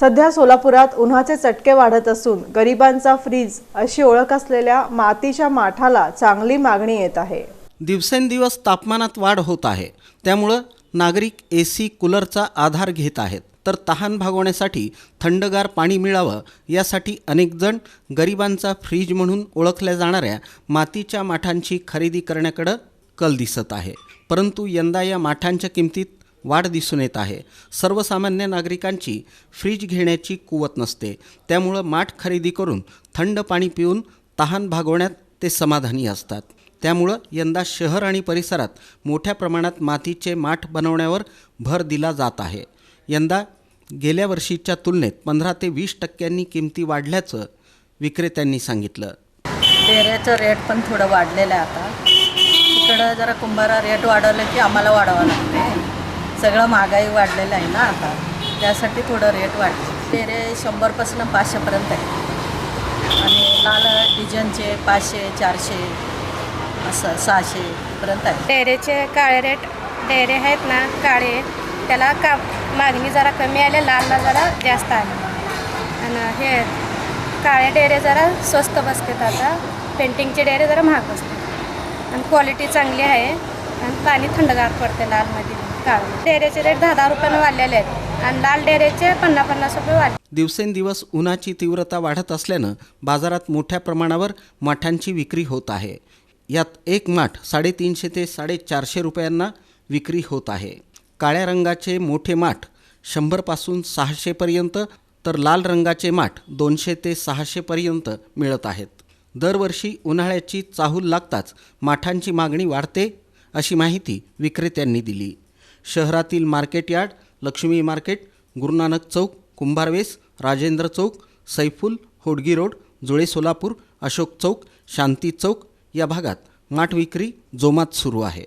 सध्या सोलापुरात उन्हाचे चटके वाढत असून गरिबांचा फ्रीज अशी ओळख असलेल्या मातीच्या माठाला चांगली मागणी येत आहे। दिवसेंदिवस तापमानात वाढ होत आहे, त्यामुळे नागरिक एसी कूलरचा आधार घेत आहेत। तर तहान भागवण्यासाठी थंडगार पाणी मिळावं यासाठी अनेक जण गरिबांचा फ्रीज म्हणून ओळखल्या जाणाऱ्या मातीच्या माठांची खरेदी करण्याकडे कल दिसत आहे। परंतु यंदा या माठांच्या किमतीत वाढ दिसून येत आहे। सर्वसामान्य नागरिकांची फ्रीज घेण्याची कुवत नसते, त्यामुळे माठ खरेदी करून थंड पाणी पिऊन तहान भागवण्यात ते समाधानी असतात। त्यामुळे यंदा शहर आणि परिसरात मोठ्या प्रमाणात मातीचे माठ बनवण्यावर भर दिला जात आहे। यंदा गेल्या वर्षीच्या तुलनेत 15 ते 20% किमती वाढल्याचं विक्रेत्यांनी सांगितलं। डेऱ्याचं रेट पण थोडं वाढलेलं आहे। आता इकडं जरा कुंभारा रेट वाढवलं की आम्हाला वाढवावं लागते। सगळं महागाई वाढलेलं आहे ना आता, त्यासाठी थोडं रेट वाढले। डेरे 100पासून 500पर्यंत आहे आणि लाल डिझाईनचे 500, 400 असं 600पर्यंत आहे। डेरेचे काळे डेरे आहेत ना, काळे त्याला मागणी जरा कमी आले, लालला जरा जास्त आली आणि हे काळे डेरे जरा स्वस्त बसतात। आता पेंटिंगचे डेरे जरा महाग बसतात आणि क्वालिटी चांगली आहे आणि पाणी थंडगार पडते लालमध्ये। काळे डेरेचे रेट 10-10 रुपयाने वाढलेले आहेत आणि लाल डेरेचे 50-50 रुपये वाढले। दिवसेंदिवस उन्हाची तीव्रता वाढत असल्यानं बाजारात मोठ्या प्रमाणावर माठांची विक्री होत आहे। यात एक माठ 350 ते 450 रुपयांना विक्री होत आहे। काळ्या रंगाचे मोठे माठ 100 पासून 600 पर्यंत, तर लाल रंगाचे माठ 200 ते 600 पर्यंत मिळत आहेत। दरवर्षी उन्हाळ्याची चाहूल लागताच माठांची मागणी वाढते, अशी माहिती विक्रेत्यांनी दिली। शहरातील market yard, Lakshmi market, Gurunanak Chowk, Kumbharves, Rajendra Chowk, Saiful, Hodgi road, Jule Solapur, Ashok चौक, शांती चौक या भागात माठ विक्री जोमात सुरू आहे।